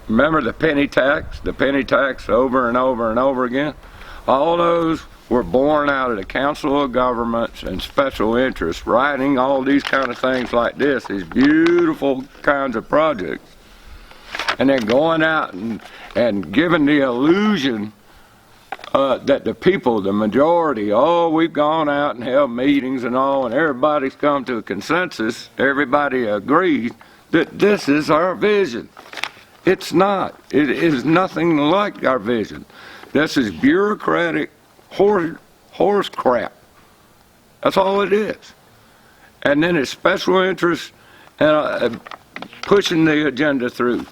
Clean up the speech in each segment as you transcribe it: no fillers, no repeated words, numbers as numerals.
Remember the penny tax over and over and over again? All those were born out of the Council of Governments and special interests writing all these kind of things like this, these beautiful kinds of projects, and then going out and giving the illusion that the people, the majority, we've gone out and held meetings and all, and everybody's come to a consensus, everybody agrees that this is our vision. It's not. It is nothing like our vision. This is bureaucratic horse crap. That's all it is. And then it's special interests and pushing the agenda through.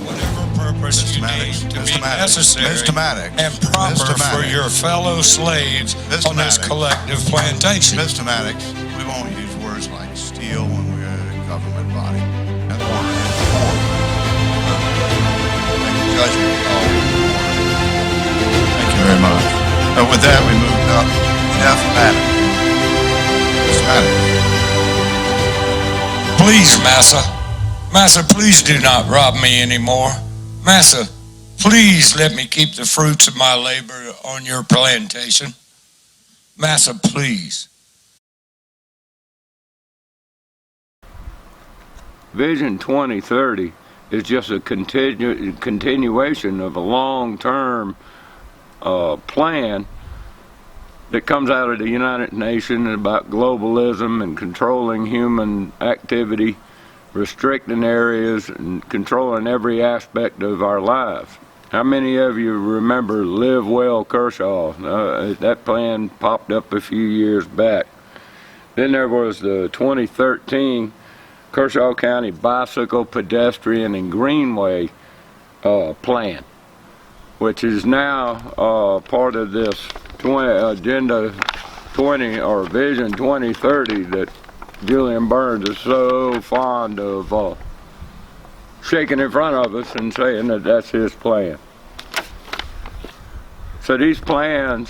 Whatever purpose you need to be necessary and proper for your fellow slaves on this collective plantation. Mr. Maddox, we won't use words like steal when we're a government body. And order is order. Make a judgment call. Thank you very much. With that, we move up. Jeff Maddox. Mr. Maddox. Please, Massa. Massa, please do not rob me anymore. Massa, please let me keep the fruits of my labor on your plantation. Massa, please. Vision 2030 is just a continuation of a long-term plan that comes out of the United Nations about globalism and controlling human activity, restricting areas, and controlling every aspect of our lives. How many of you remember Live Well Kershaw? That plan popped up a few years back. Then there was the 2013 Kershaw County Bicycle, Pedestrian, and Greenway plan, which is now part of this Agenda 20 or Vision 2030 that Julian Burns is so fond of shaking in front of us and saying that that's his plan. So these plans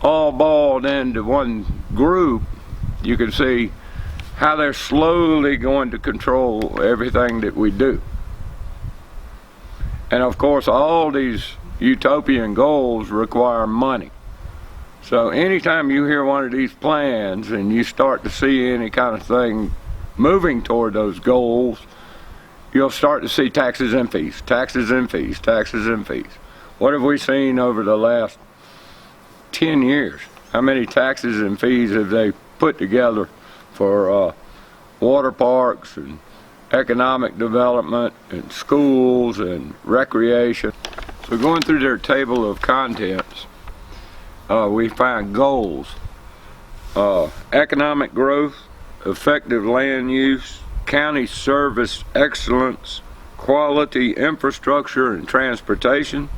all balled into one group. You can see how they're slowly going to control everything that we do. And of course, all these utopian goals require money. So anytime you hear one of these plans and you start to see any kind of thing moving toward those goals, you'll start to see taxes and fees, taxes and fees, taxes and fees. What have we seen over the last 10 years? How many taxes and fees have they put together for water parks and economic development and schools and recreation? So going through their table of contents, we find goals: economic growth, effective land use, county service excellence, quality infrastructure and transportation,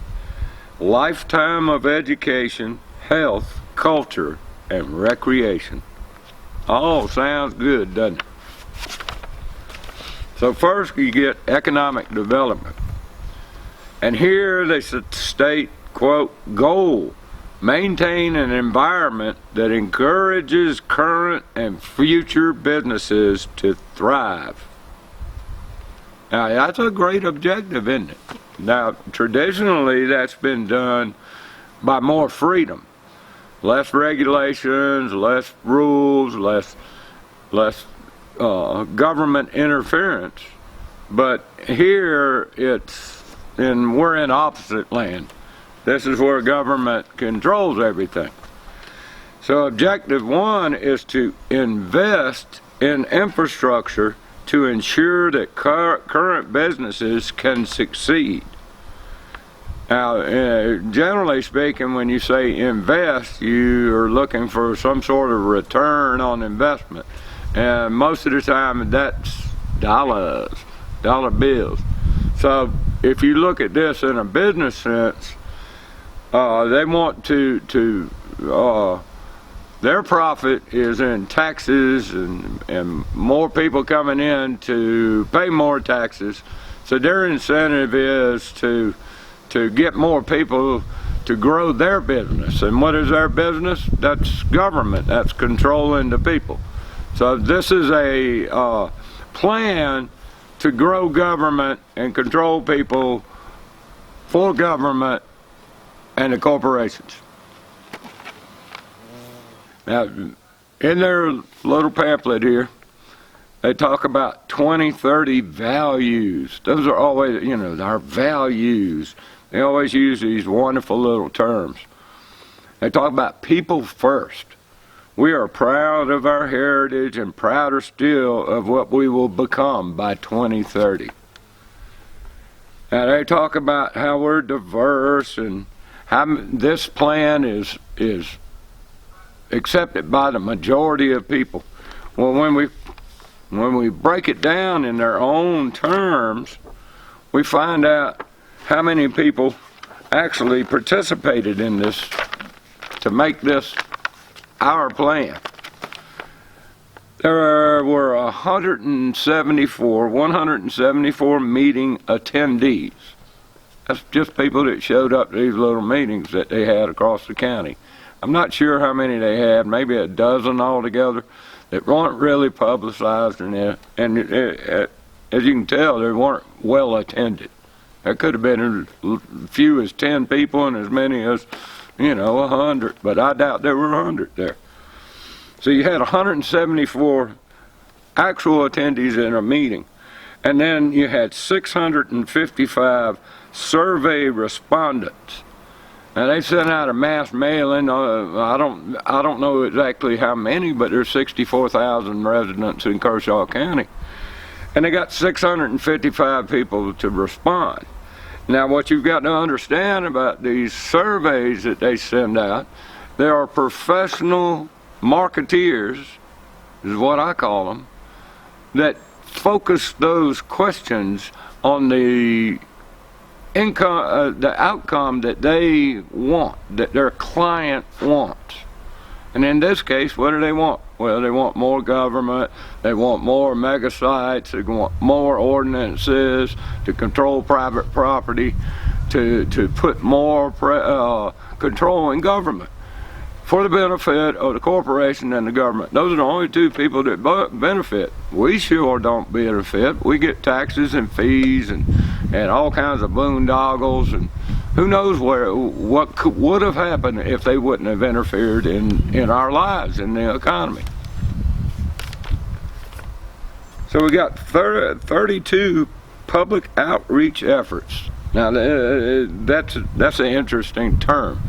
lifetime of education, health, culture, and recreation. All sounds good, doesn't it? So first you get economic development. And here they state, quote, goal: maintain an environment that encourages current and future businesses to thrive. Now that's a great objective, isn't it? Now traditionally that's been done by more freedom, less regulations, less rules, less government interference. But here we're in opposite land. This is where government controls everything. So objective one is to invest in infrastructure to ensure that current businesses can succeed. Now, generally speaking, when you say invest, you are looking for some sort of return on investment. And most of the time that's dollar bills. So if you look at this in a business sense, they want to their profit is in taxes and more people coming in to pay more taxes. So their incentive is to get more people to grow their business. And what is their business? That's government. That's controlling the people. So this is a plan to grow government and control people for government and the corporations. Now, in their little pamphlet here, they talk about 2030 values. Those are always, you know, our values. They always use these wonderful little terms. They talk about people first. We are proud of our heritage and prouder still of what we will become by 2030. Now they talk about how we're diverse and how this plan is accepted by the majority of people. Well, when we break it down in their own terms, we find out how many people actually participated in this to make this our plan. There were 174 meeting attendees. That's just people that showed up to these little meetings that they had across the county. I'm not sure how many they had, maybe a dozen altogether, that weren't really publicized, and as you can tell, they weren't well attended. There could have been as few as 10 people and as many as, 100, but I doubt there were 100 there. So you had 174 actual attendees in a meeting, and then you had 655 survey respondents. Now they sent out a mass mailing. I don't know exactly how many, but there's 64,000 residents in Kershaw County, and they got 655 people to respond. Now what you've got to understand about these surveys that they send out, there are professional marketeers, is what I call them, that focus those questions on the income, the outcome that they want, that their client wants. And in this case, what do they want? Well, they want more government, they want more mega sites, they want more ordinances to control private property, to put more control in government for the benefit of the corporation and the government. Those are the only two people that benefit. We sure don't benefit. We get taxes and fees and all kinds of boondoggles, and who knows what would have happened if they wouldn't have interfered in our lives, in the economy. So we got 32 public outreach efforts. Now that's an interesting term.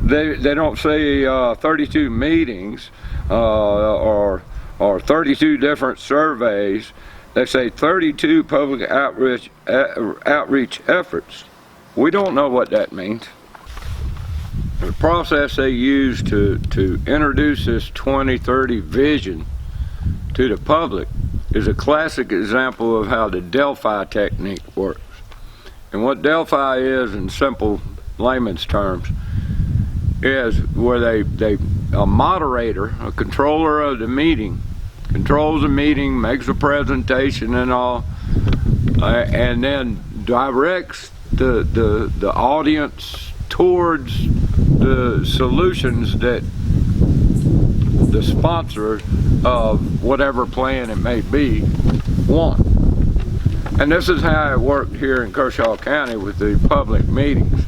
They don't say 32 meetings or 32 different surveys. They say 32 public outreach efforts. We don't know what that means. The process they use to introduce this 2030 vision to the public is a classic example of how the Delphi technique works. And what Delphi is, in simple layman's terms, is where a moderator, a controller of the meeting, controls the meeting, makes a presentation and all, and then directs the audience towards the solutions that the sponsor of whatever plan it may be want. And this is how it worked here in Kershaw County with the public meetings.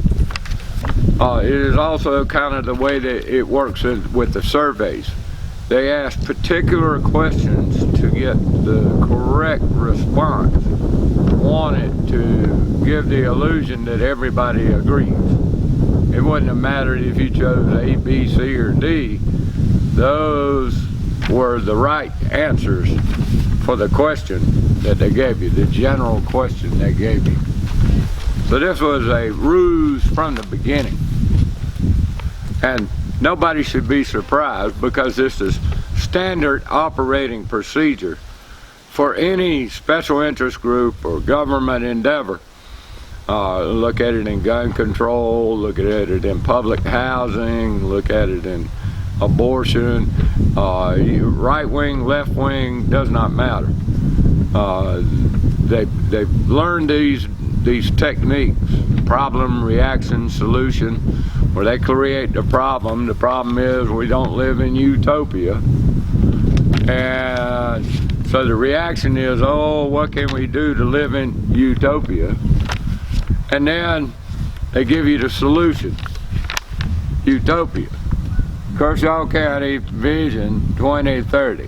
It is also kind of the way that it works with the surveys. They ask particular questions to get the correct response, wanted to give the illusion that everybody agrees. It wouldn't have mattered if you chose A, B, C, or D. Those were the right answers for the question that they gave you, the general question they gave you. So this was a ruse from the beginning. And nobody should be surprised, because this is standard operating procedure for any special interest group or government endeavor. Look at it in gun control, look at it in public housing, look at it in abortion, right wing, left wing, does not matter. They've learned these techniques, problem, reaction, solution, where they create the problem. The problem is we don't live in utopia, and So the reaction is, oh, what can we do to live in utopia? And then they give you the solution. Utopia. Kershaw County Vision 2030.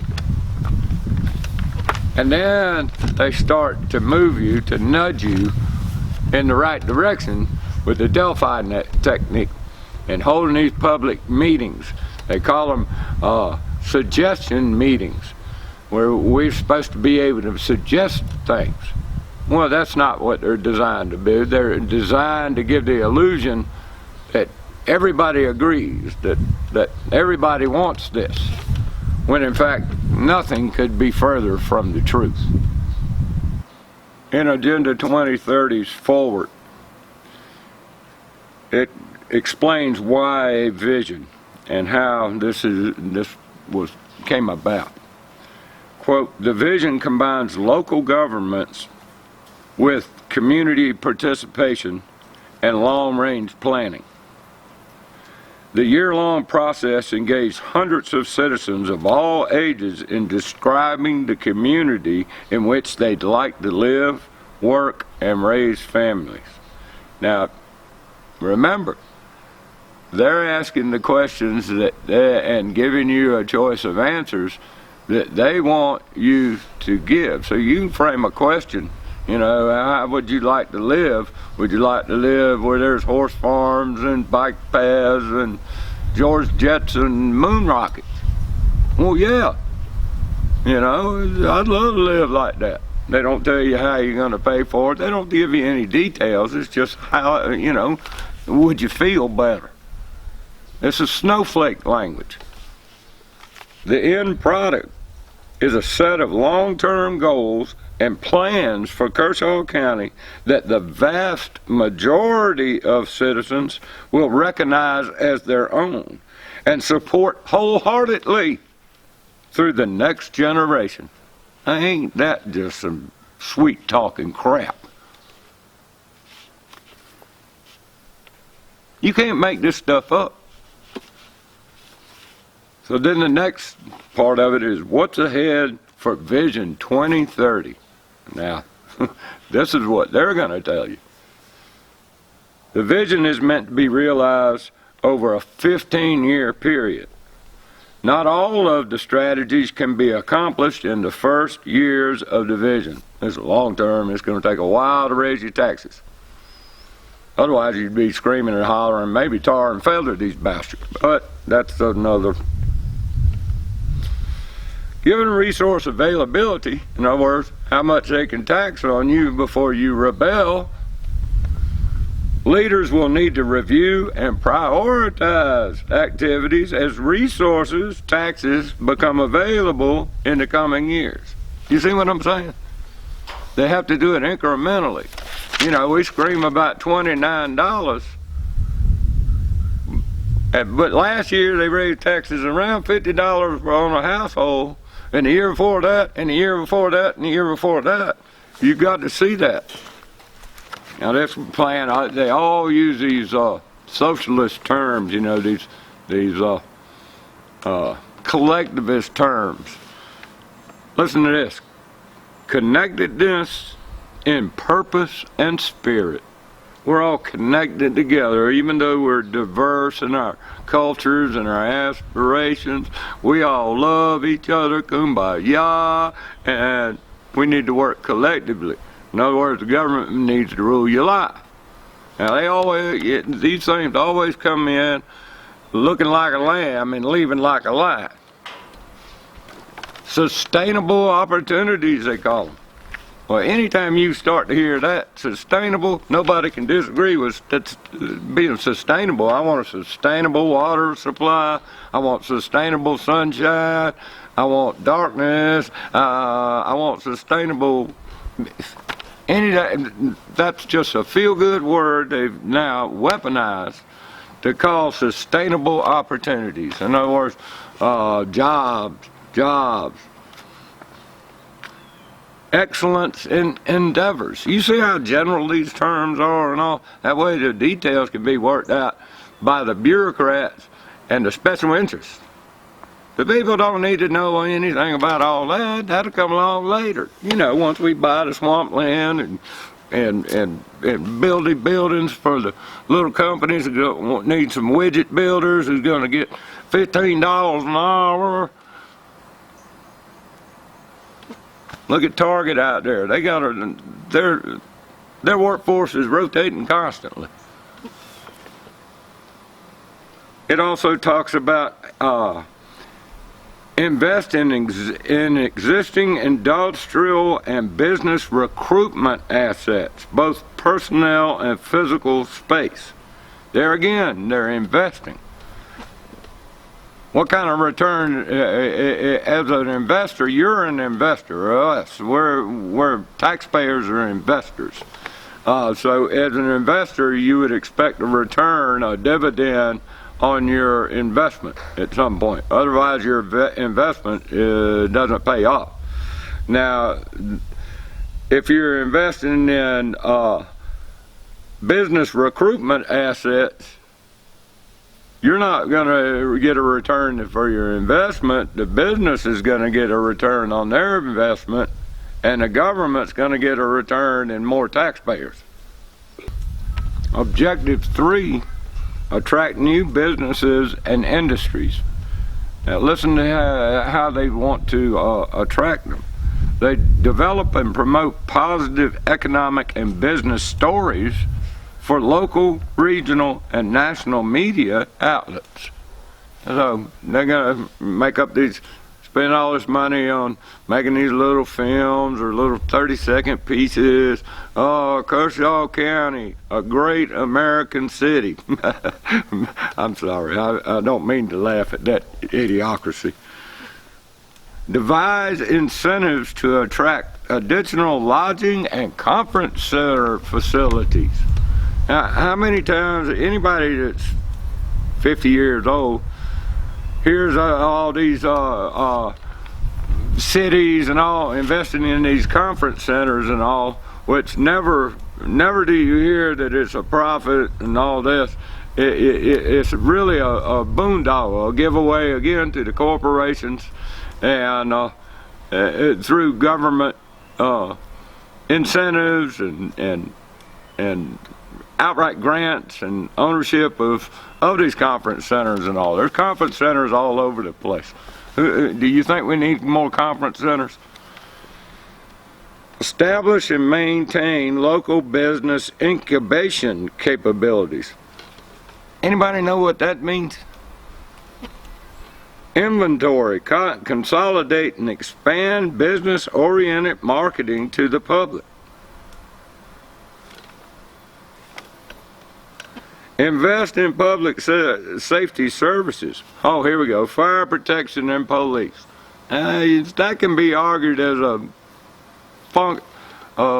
And then they start to move you, to nudge you in the right direction with the Delphi technique and holding these public meetings. They call them suggestion meetings, where we're supposed to be able to suggest things. Well, that's not what they're designed to do. They're designed to give the illusion that everybody agrees, that everybody wants this, when in fact nothing could be further from the truth. In Agenda 2030's forward, it explains why a vision and how this came about. Quote, the vision combines local governments with community participation and long-range planning. The year-long process engaged hundreds of citizens of all ages in describing the community in which they'd like to live, work, and raise families. Now, remember, they're asking the questions and giving you a choice of answers that they want you to give. So you frame a question, you know, how would you like to live? Would you like to live where there's horse farms and bike paths and George Jetson moon rockets? Well, yeah, you know, I'd love to live like that. They don't tell you how you're going to pay for it. They don't give you any details. It's just how, you know, would you feel better? This is snowflake language. The end product is a set of long-term goals and plans for Kershaw County that the vast majority of citizens will recognize as their own and support wholeheartedly through the next generation. Ain't that just some sweet-talking crap? You can't make this stuff up. So then the next part of it is what's ahead for Vision 2030. Now, this is what they're going to tell you. The vision is meant to be realized over a 15-year period. Not all of the strategies can be accomplished in the first years of the vision. This is long term. It's going to take a while to raise your taxes. Otherwise, you'd be screaming and hollering, maybe tar and feather these bastards. But that's another. Given resource availability, in other words, how much they can tax on you before you rebel, leaders will need to review and prioritize activities as resources, taxes become available in the coming years. You see what I'm saying? They have to do it incrementally. You know, we scream about $29, but last year they raised taxes around $50 on a household. And the year before that, and the year before that, and the year before that, you got to see that. Now this plan, they all use these socialist terms, you know, these collectivist terms. Listen to this: connectedness in purpose and spirit. We're all connected together, even though we're diverse in our cultures and our aspirations. We all love each other, kumbaya, and we need to work collectively. In other words, the government needs to rule your life. Now these things always come in looking like a lamb and leaving like a lion. Sustainable opportunities, they call them. Well, anytime you start to hear that, sustainable, nobody can disagree with that's being sustainable. I want a sustainable water supply. I want sustainable sunshine. I want darkness. I want sustainable. That's just a feel-good word they've now weaponized to call sustainable opportunities. In other words, jobs. Excellence in endeavors. You see how general these terms are and all? That way the details can be worked out by the bureaucrats and the special interests. The people don't need to know anything about all that. That'll come along later. You know, once we buy the swampland and build the buildings for the little companies that need some widget builders who's going to get $15 an hour. Look at Target out there. They got their workforce is rotating constantly. It also talks about invest in existing industrial and business recruitment assets, both personnel and physical space. There again, they're investing. What kind of return, as an investor, you're an investor, us, we're taxpayers are investors. So as an investor, you would expect a return, a dividend on your investment at some point. Otherwise, your investment doesn't pay off. Now, if you're investing in business recruitment assets, you're not going to get a return for your investment. The business is going to get a return on their investment, and the government's going to get a return in more taxpayers. Objective 3, attract new businesses and industries. Now listen to how they want to attract them. They develop and promote positive economic and business stories for local, regional, and national media outlets. So they're going to make up these, spend all this money on making these little films or little 30-second pieces. Oh, Kershaw County, a great American city. I'm sorry, I don't mean to laugh at that idiocracy. Devise incentives to attract additional lodging and conference center facilities. Now, how many times anybody that's 50 years old hears all these cities and all investing in these conference centers and all, which never do you hear that it's a profit and all this. It's really a boondoggle, a giveaway again to the corporations and through government incentives and outright grants and ownership of these conference centers and all. There's conference centers all over the place. Do you think we need more conference centers? Establish and maintain local business incubation capabilities. Anybody know what that means? Inventory, consolidate and expand business-oriented marketing to the public. Invest in public safety services. Oh, here we go. Fire protection and police. That can be argued as a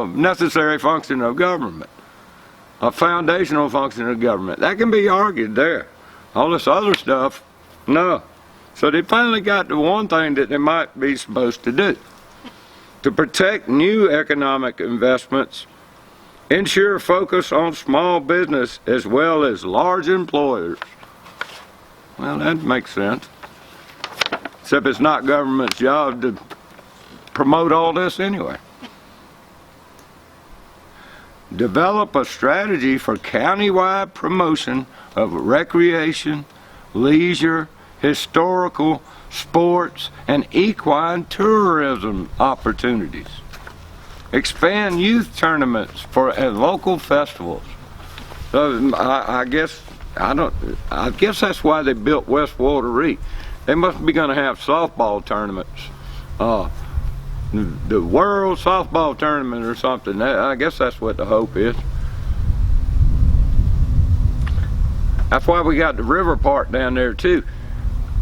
necessary function of government, a foundational function of government. That can be argued there. All this other stuff, no. So they finally got to one thing that they might be supposed to do. To protect new economic investments, ensure focus on small business as well as large employers. Well, that makes sense. Except it's not government's job to promote all this anyway. Develop a strategy for countywide promotion of recreation, leisure, historical, sports, and equine tourism opportunities. Expand youth tournaments at local festivals. So I guess that's why they built West Walter Reed. They must be going to have softball tournaments, the World Softball Tournament or something. I guess that's what the hope is. That's why we got the river park down there too.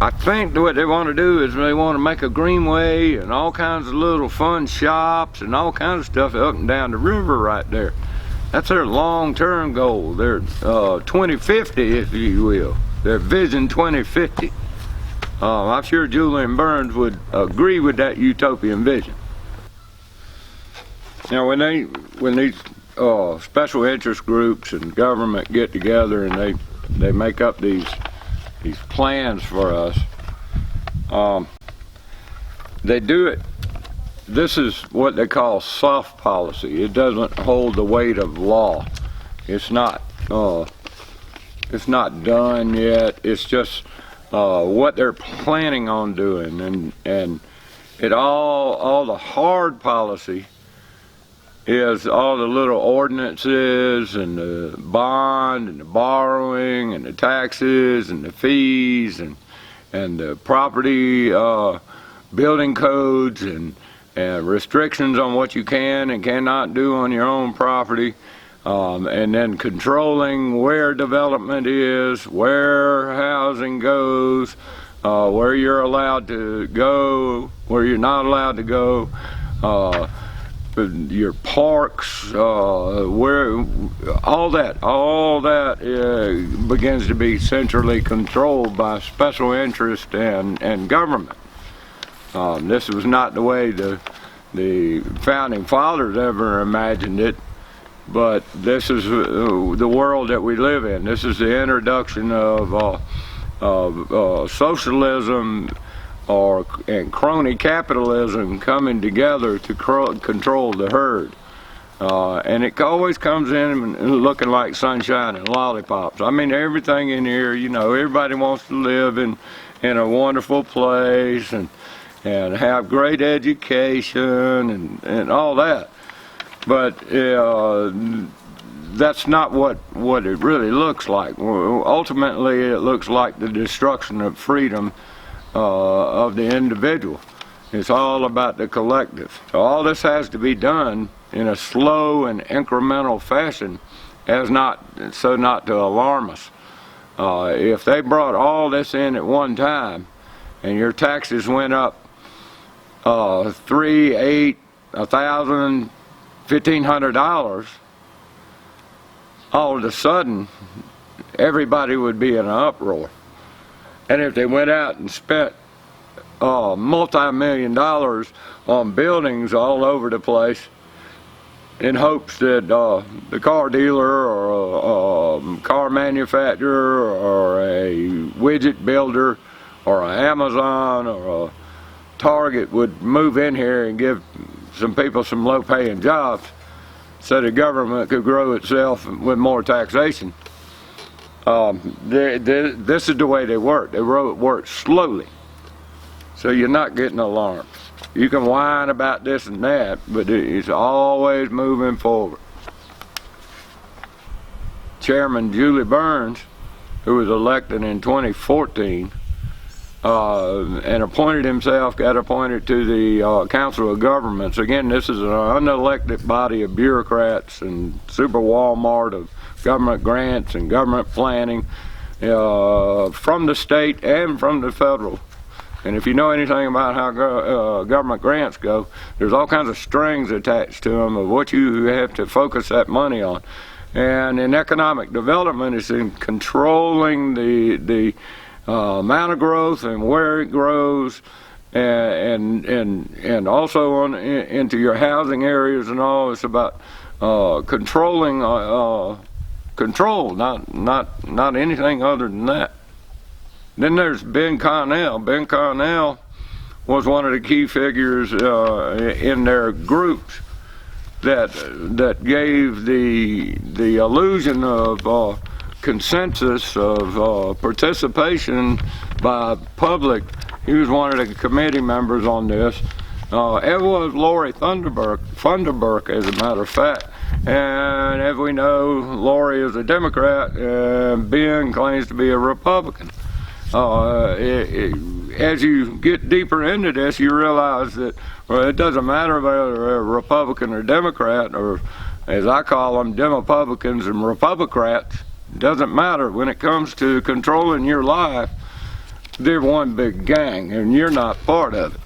I think what they want to do is they want to make a greenway and all kinds of little fun shops and all kinds of stuff up and down the river right there. That's their long-term goal. Their 2050, if you will. Their Vision 2050. I'm sure Julian Burns would agree with that utopian vision. Now, when these special interest groups and government get together and they make up these plans for us, They do it. This is what they call soft policy. It doesn't hold the weight of law. It's not done yet. It's just what they're planning on doing, and it all the hard policy is all the little ordinances and the bond and the borrowing and the taxes and the fees and the property building codes and restrictions on what you can and cannot do on your own property, and then controlling where development is, where housing goes, where you're allowed to go, where you're not allowed to go, your parks, where all that begins to be centrally controlled by special interest and government. This was not the way the founding fathers ever imagined it, but this is the world that we live in. This is the introduction of socialism and crony capitalism coming together to control the herd. And it always comes in looking like sunshine and lollipops. I mean, everything in here, you know, everybody wants to live in a wonderful place and have great education and all that. But that's not what it really looks like. Ultimately, it looks like the destruction of freedom of the individual. It's all about the collective. So all this has to be done in a slow and incremental fashion as not to alarm us. If they brought all this in at one time and your taxes went up $3, $8, $1,000, $1,500, all of a sudden everybody would be in an uproar. And if they went out and spent multi-million dollars on buildings all over the place in hopes that the car dealer or a car manufacturer or a widget builder or an Amazon or a Target would move in here and give some people some low-paying jobs so the government could grow itself with more taxation. This is the way they work. They work slowly, so you're not getting alarmed. You can whine about this and that, but it's always moving forward. Chairman Julie Burns, who was elected in 2014, and got appointed to the Council of Governments. Again, this is an unelected body of bureaucrats and super Walmart of government grants and government planning from the state and from the federal. And if you know anything about how government grants go, there's all kinds of strings attached to them of what you have to focus that money on. And in economic development, it's in controlling the amount of growth and where it grows, and also into your housing areas and all. It's about controlling control, not anything other than that. Then there's Ben Connell. Ben Connell was one of the key figures in their groups that gave the illusion of consensus of participation by public. He was one of the committee members on this. As was Lori Funderburk, as a matter of fact. And as we know, Lori is a Democrat and Ben claims to be a Republican. As you get deeper into this, you realize that it doesn't matter whether they're a Republican or Democrat, or as I call them, Demopublicans and Republicrats. It doesn't matter. When it comes to controlling your life, they're one big gang, and you're not part of it.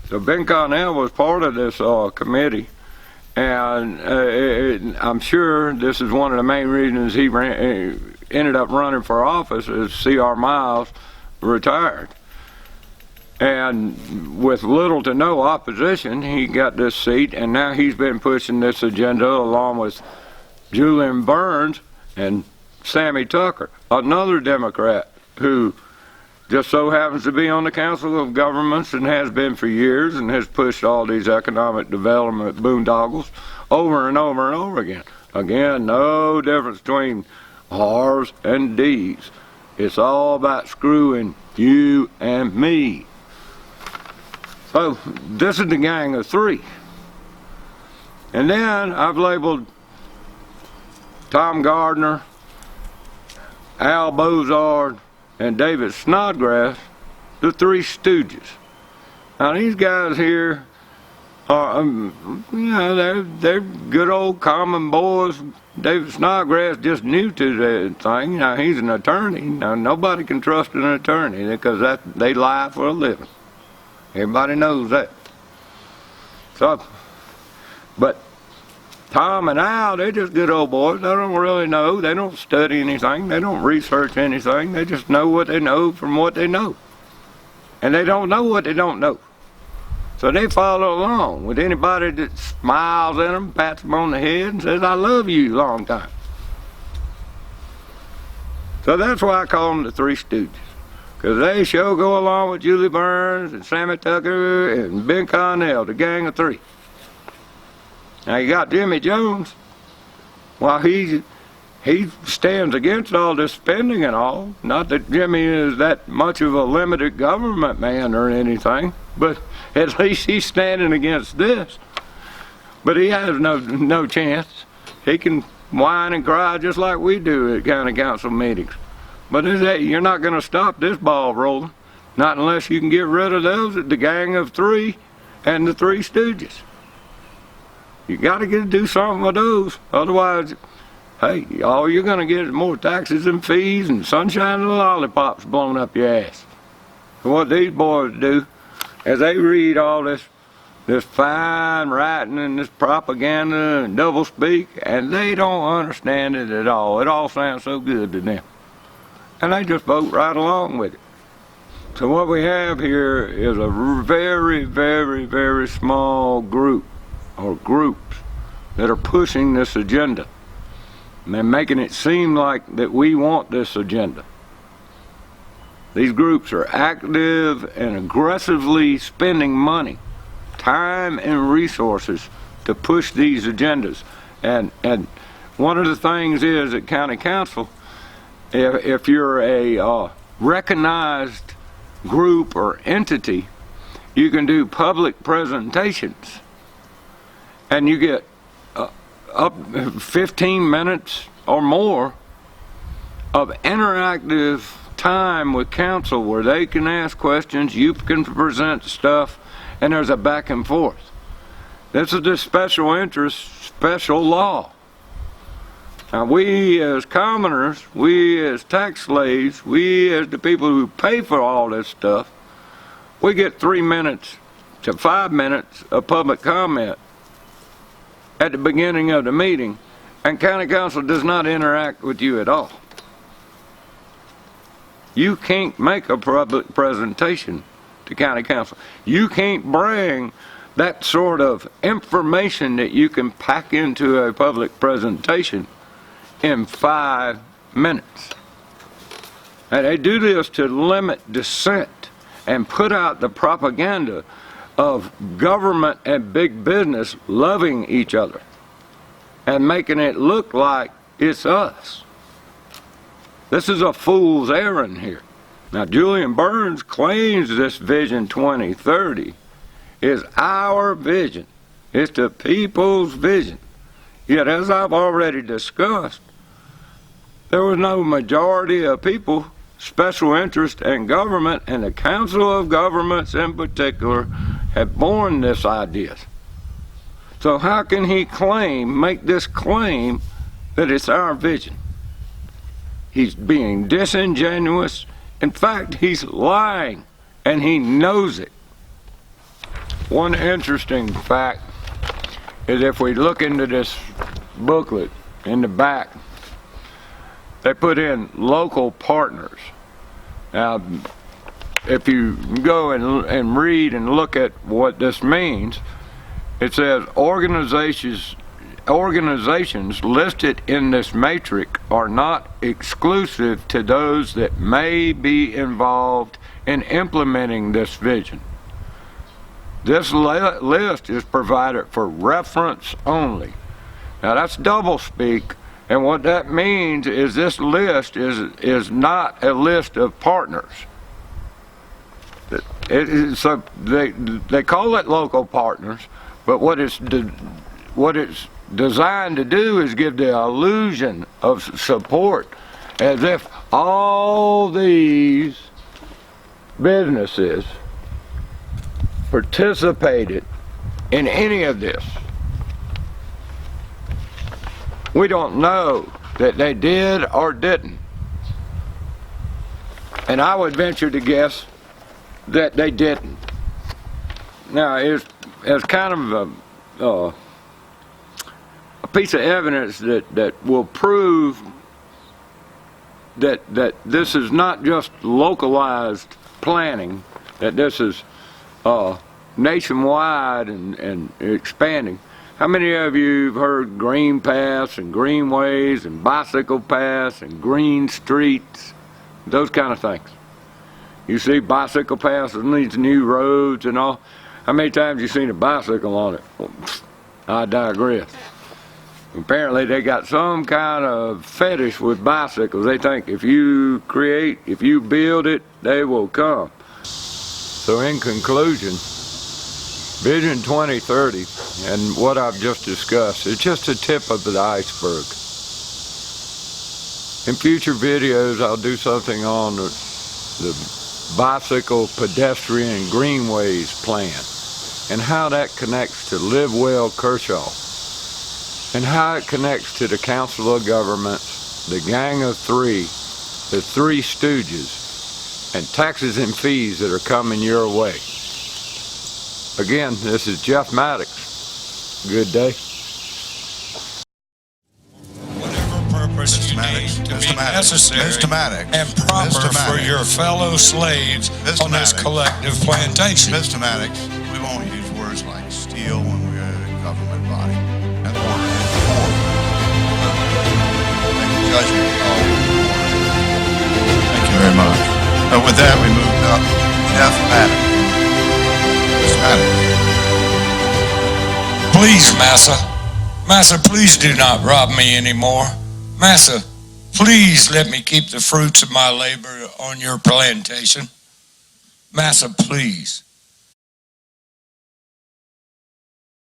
So Ben Connell was part of this committee, and I'm sure this is one of the main reasons he ended up running for office, is C.R. Miles retired. And with little to no opposition, he got this seat, and now he's been pushing this agenda along with Julian Burns and Sammy Tucker, another Democrat who just so happens to be on the Council of Governments and has been for years and has pushed all these economic development boondoggles over and over and over again. Again, no difference between R's and D's. It's all about screwing you and me. So this is the gang of three. And then I've labeled Tom Gardner, Al Bozard, and David Snodgrass the three stooges. Now these guys here are, they're good old common boys. David Snodgrass just new to the thing. Now he's an attorney. Now nobody can trust an attorney because they lie for a living. Everybody knows that. So, but Tom and Al, they're just good old boys. They don't really know. They don't study anything. They don't research anything. They just know what they know from what they know. And they don't know what they don't know. So they follow along with anybody that smiles at them, pats them on the head, and says, I love you, long time. So that's why I call them the Three Stooges. Because they sure go along with Julie Burns and Sammy Tucker and Ben Connell, the gang of three. Now you got Jimmy Jones. Well, he stands against all this spending and all. Not that Jimmy is that much of a limited government man or anything, but at least he's standing against this. But he has no chance. He can whine and cry just like we do at county council meetings. But you're not going to stop this ball rolling, not unless you can get rid of those, the gang of three and the Three Stooges. You got to do something with those. Otherwise, hey, all you're going to get is more taxes and fees and sunshine and lollipops blown up your ass. So what these boys do is they read all this fine writing and this propaganda and doublespeak, and they don't understand it at all. It all sounds so good to them. And they just vote right along with it. So what we have here is a very, very, very small group or groups that are pushing this agenda. And they're making it seem like that we want this agenda. These groups are active and aggressively spending money, time and resources to push these agendas. And one of the things is at county council, if you're a recognized group or entity, you can do public presentations. And you get up 15 minutes or more of interactive time with council where they can ask questions, you can present stuff, and there's a back and forth. This is the special interest, special law. Now we as commoners, we as tax slaves, we as the people who pay for all this stuff, we get 3 minutes to 5 minutes of public comment at the beginning of the meeting, and county council does not interact with you at all. You can't make a public presentation to county council. You can't bring that sort of information that you can pack into a public presentation in 5 minutes. And they do this to limit dissent and put out the propaganda of government and big business loving each other and making it look like it's us. This is a fool's errand here. Now Julian Burns claims this Vision 2030 is our vision. It's the people's vision. Yet as I've already discussed, there was no majority of people, special interest in government, and the Council of Governments in particular have borne this idea. So how can he make this claim that it's our vision? He's being disingenuous. In fact, he's lying, and he knows it. One interesting fact is if we look into this booklet in the back, they put in local partners. Now, if you go and read and look at what this means, it says organizations organizations listed in this matrix are not exclusive to those that may be involved in implementing this vision. This list is provided for reference only. Now that's doublespeak, and what that means is this list is not a list of partners. So they call it local partners, but what it's designed to do is give the illusion of support, as if all these businesses participated in any of this. We don't know that they did or didn't, and I would venture to guess that they didn't. Now, as kind of a piece of evidence that will prove that this is not just localized planning, that this is nationwide and expanding. How many of you have heard green paths and greenways and bicycle paths and green streets, those kind of things? You see bicycle paths and these new roads and all. How many times you seen a bicycle on it? Well, I digress. Apparently they got some kind of fetish with bicycles. They think if you build it, they will come. So in conclusion, Vision 2030 and what I've just discussed is just a tip of the iceberg. In future videos, I'll do something on the bicycle pedestrian greenways plan and how that connects to Live Well Kershaw and how it connects to the Council of Governments, the Gang of Three, the Three Stooges, and taxes and fees that are coming your way. Again, this is Jeff Maddox. Good day. Whatever purpose you need to be necessary and proper for your fellow slaves on this collective plantation. Mr. Maddox, we won't use words like steal when we're a government body. And order is order. Make a judgment call. Thank you very much. With that, we move up Jeff Maddox. Please, Massa. Massa, please do not rob me anymore. Massa, please let me keep the fruits of my labor on your plantation. Massa, please.